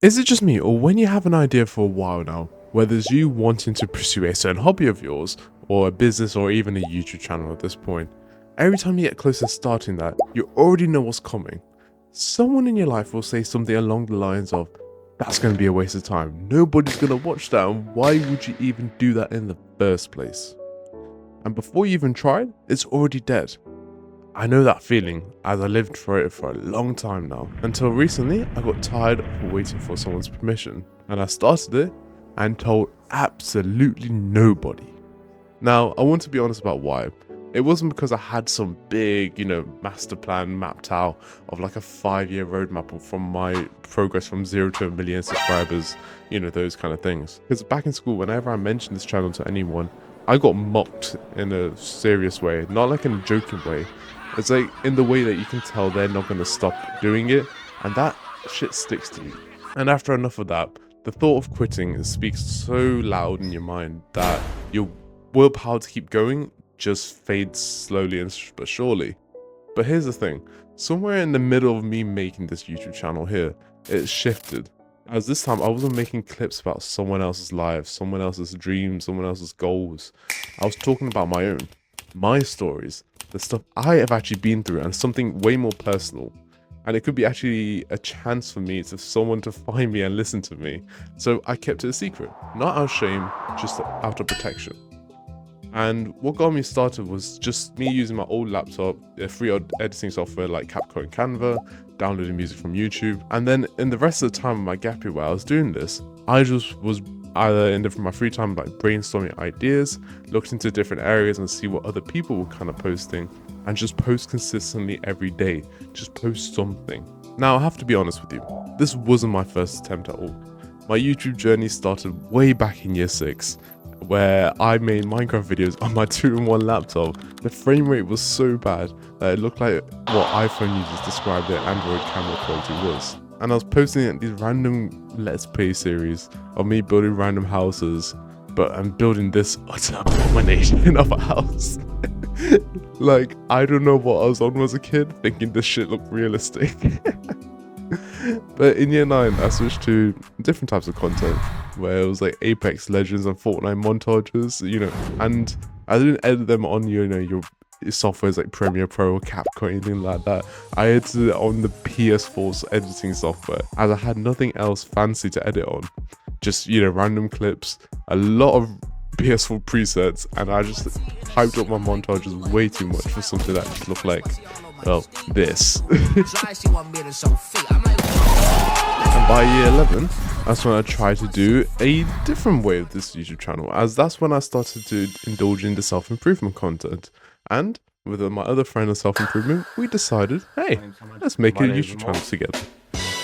Is it just me, or when you have an idea for a while now, whether it's you wanting to pursue a certain hobby of yours, or a business, or even a YouTube channel at this point, every time you get close to starting that, you already know what's coming. Someone in your life will say something along the lines of, that's going to be a waste of time, nobody's going to watch that, and why would you even do that in the first place? And before you even tried, it's already dead. I know that feeling, as I lived for it for a long time now, until recently I got tired of waiting for someone's permission, and I started it and told absolutely nobody. Now, I want to be honest about why. It wasn't because I had some big, master plan mapped out of like a 5-year roadmap from my progress from 0 to 1 million subscribers, those kind of things. Because back in school, whenever I mentioned this channel to anyone, I got mocked in a serious way, not like in a joking way. It's like in the way that you can tell they're not going to stop doing it, and that shit sticks to you. And after enough of that, the thought of quitting speaks so loud in your mind that your willpower to keep going just fades slowly and but surely. But here's the thing, somewhere in the middle of me making this YouTube channel here, it shifted. As this time I wasn't making clips about someone else's life, someone else's dreams, someone else's goals. I was talking about my own, my stories, the stuff I have actually been through, and something way more personal. And it could be actually a chance for me to someone to find me and listen to me. So I kept it a secret, not out of shame, just out of protection. And what got me started was just me using my old laptop, free editing software like CapCut and Canva, downloading music from YouTube. And then in the rest of the time of my gap year where I was doing this, I just was either in my free time like brainstorming ideas, looked into different areas and see what other people were kind of posting, and just post consistently every day, just post something. Now I have to be honest with you, this wasn't my first attempt at all. My YouTube journey started way back in year 6, where I made Minecraft videos on my 2-in-1 laptop. The frame rate was so bad that it looked like what iPhone users described their Android camera quality was. And I was posting these random Let's Play series of me building random houses, but I'm building this utter abomination of a house. Like, I don't know what I was on as a kid, thinking this shit looked realistic. But in year 9, I switched to different types of content, where it was like Apex Legends and Fortnite montages, and I didn't edit them on, your softwares like Premiere Pro or CapCut, anything like that. I edited it on the PS4's editing software, as I had nothing else fancy to edit on. Just, random clips, a lot of PS4 presets, and I just hyped up my montages way too much for something that just looked like, well, this. And by year 11, that's when I tried to do a different way of this YouTube channel, as that's when I started to indulge in the self-improvement content. And with my other friend of self-improvement, we decided, hey, let's make a YouTube channel together.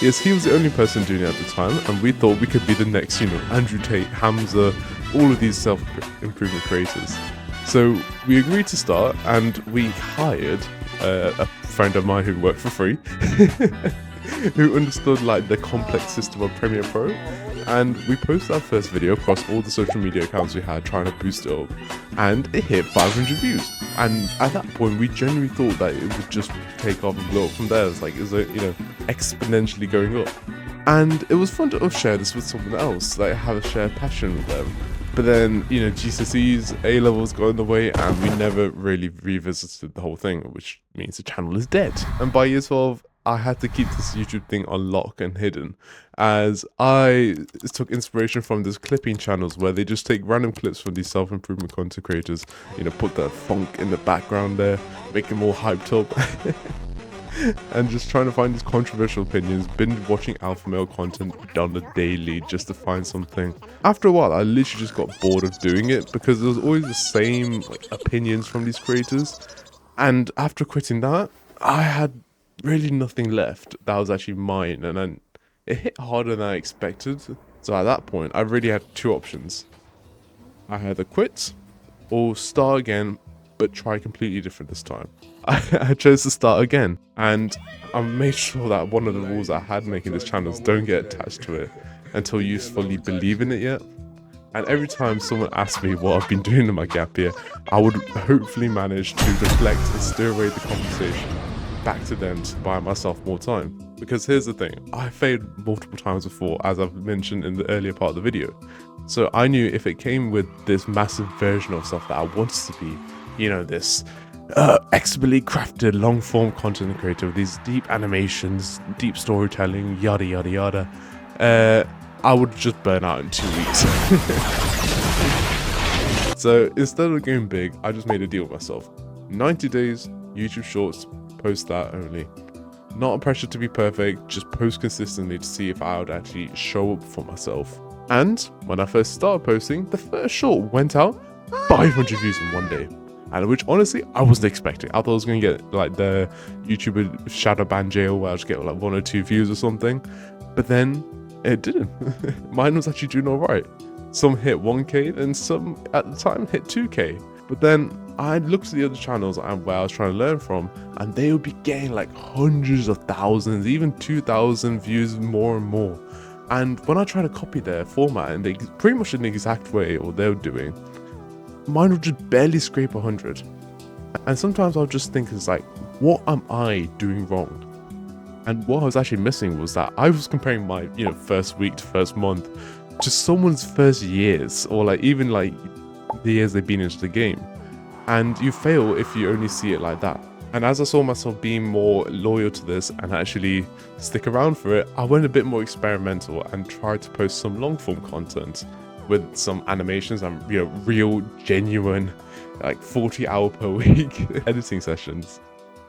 Yes, he was the only person doing it at the time, and we thought we could be the next, Andrew Tate, Hamza, all of these self-improvement creators. So we agreed to start, and we hired a friend of mine who worked for free, who understood like the complex system of Premiere Pro, and we posted our first video across all the social media accounts we had, trying to boost it up, and it hit 500 views. And at that point, we genuinely thought that it would just take off and blow up from there. It's like, exponentially going up. And it was fun to share this with someone else, like have a shared passion with them. But then, GCSEs, A-levels got in the way, and we never really revisited the whole thing, which means the channel is dead. And by year 12, I had to keep this YouTube thing on lock and hidden, as I took inspiration from these clipping channels where they just take random clips from these self-improvement content creators, put that funk in the background there, make them all hyped up. And just trying to find these controversial opinions, binge watching alpha male content done the daily just to find something. After a while, I literally just got bored of doing it because there was always the same opinions from these creators. And after quitting that, I had really nothing left that was actually mine, and then it hit harder than I expected. So at that point, I really had 2 options. I either quit or start again, but try completely different this time. I chose to start again, and I made sure that one of the rules I had making this channel is don't get attached to it until you fully believe in it yet. And every time someone asked me what I've been doing in my gap year, I would hopefully manage to deflect and steer away the conversation. back to them to buy myself more time. Because here's the thing, I failed multiple times before, as I've mentioned in the earlier part of the video. So I knew if it came with this massive version of stuff that I wanted to be, you know, this expertly crafted long form content creator with these deep animations, deep storytelling, yada yada yada, I would just burn out in 2 weeks. So instead of going big, I just made a deal with myself. 90 days, YouTube Shorts, post that only. Not a pressure to be perfect, just post consistently to see if I would actually show up for myself. And when I first started posting, the first short went out 500 views in one day. And which honestly, I wasn't expecting. I thought I was going to get like the YouTuber shadow ban jail where I just get like 1 or 2 views or something. But then it didn't. Mine was actually doing alright. Some hit 1k and some at the time hit 2k. But then I looked at the other channels where I was trying to learn from, and they would be getting like hundreds of thousands, even 2,000 views more and more. And when I tried to copy their format and they pretty much in the exact way what they were doing, mine would just barely scrape 100. And sometimes I'll just think, it's like, what am I doing wrong? And what I was actually missing was that I was comparing my, you know, first week to first month to someone's first years, or like even like the years they've been into the game. And you fail if you only see it like that. And as I saw myself being more loyal to this and actually stick around for it, I went a bit more experimental and tried to post some long form content with some animations and, you know, real genuine like 40-hour per week editing sessions.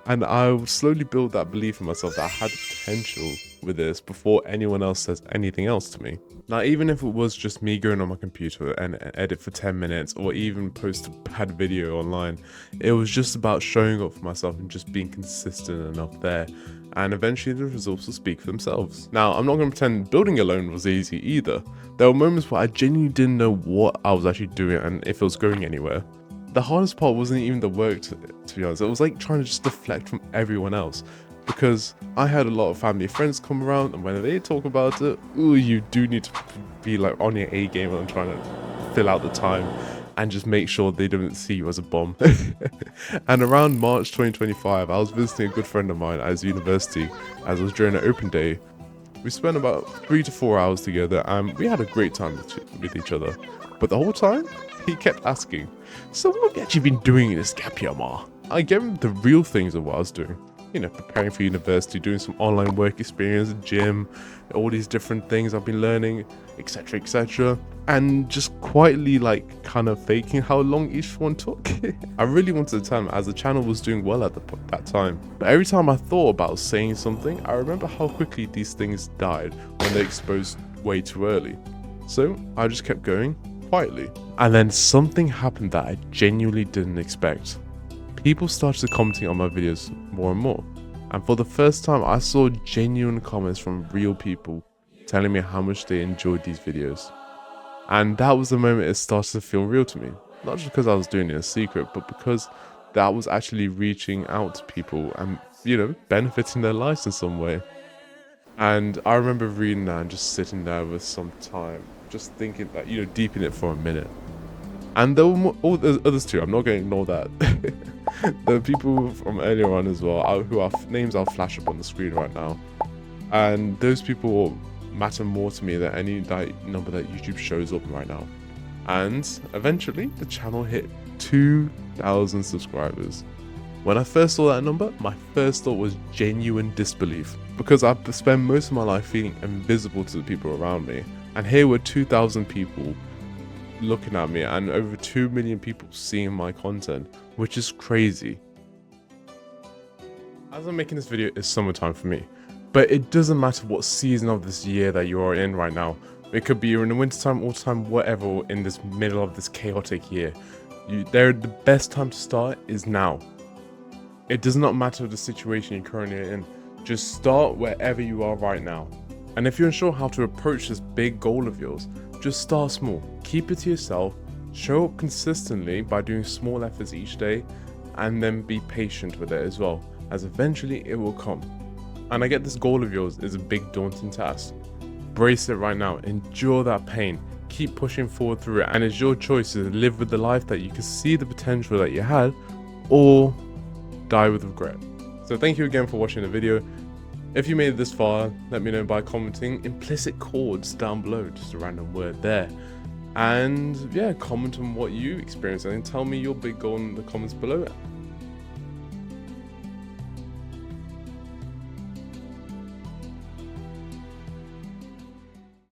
And I would slowly build that belief in myself that I had the potential with this before anyone else says anything else to me. Now, even if it was just me going on my computer and edit for 10 minutes or even post a bad video online, it was just about showing up for myself and just being consistent enough there. And eventually the results will speak for themselves. Now, I'm not going to pretend building alone was easy either. There were moments where I genuinely didn't know what I was actually doing and if it was going anywhere. The hardest part wasn't even the work, to be honest. It was like trying to just deflect from everyone else, because I had a lot of family friends come around, and when they talk about it, ooh, you do need to be like on your A game and trying to fill out the time and just make sure they don't see you as a bum. And around March 2025, I was visiting a good friend of mine at his university as it was during an open day. We spent about 3 to 4 hours together and we had a great time with each other. But the whole time, he kept asking, so what have you actually been doing in this gap year, Ma? I gave him the real things of what I was doing. You know, preparing for university, doing some online work experience, gym, all these different things I've been learning, etc, etc. And just quietly like kind of faking how long each one took. I really wanted to tell him as the channel was doing well at that time. But every time I thought about saying something, I remember how quickly these things died when they're exposed way too early. So I just kept going quietly. And then something happened that I genuinely didn't expect. People started commenting on my videos more and more. And for the first time, I saw genuine comments from real people telling me how much they enjoyed these videos. And that was the moment it started to feel real to me. Not just because I was doing it in secret, but because that was actually reaching out to people and, you know, benefiting their lives in some way. And I remember reading that and just sitting there with some time, just thinking that, you know, deep in it for a minute. And there were all the others too. I'm not going to ignore that. There are people from earlier on as well, who are names I'll flash up on the screen right now. And those people matter more to me than any number that YouTube shows up right now. And eventually, the channel hit 2,000 subscribers. When I first saw that number, my first thought was genuine disbelief, because I've spent most of my life feeling invisible to the people around me. And here were 2,000 people looking at me and over 2 million people seeing my content, which is crazy. As I'm making this video, it's summertime for me, but it doesn't matter what season of this year that you are in right now. It could be you're in the wintertime, autumn, whatever, in this middle of this chaotic year. The best time to start is now. It does not matter the situation you're currently in. Just start wherever you are right now. And if you're unsure how to approach this big goal of yours, just start small. Keep it to yourself. Show up consistently by doing small efforts each day, and then be patient with it as well, as eventually it will come. And I get this goal of yours is a big daunting task. Brace it right now. Endure that pain. Keep pushing forward through it, and it's your choice to live with the life that you can see the potential that you had, or die with regret. So thank you again for watching the video. If you made it this far, let me know by commenting implicit chords down below, just a random word there. And yeah, comment on what you experienced and tell me your big goal in the comments below.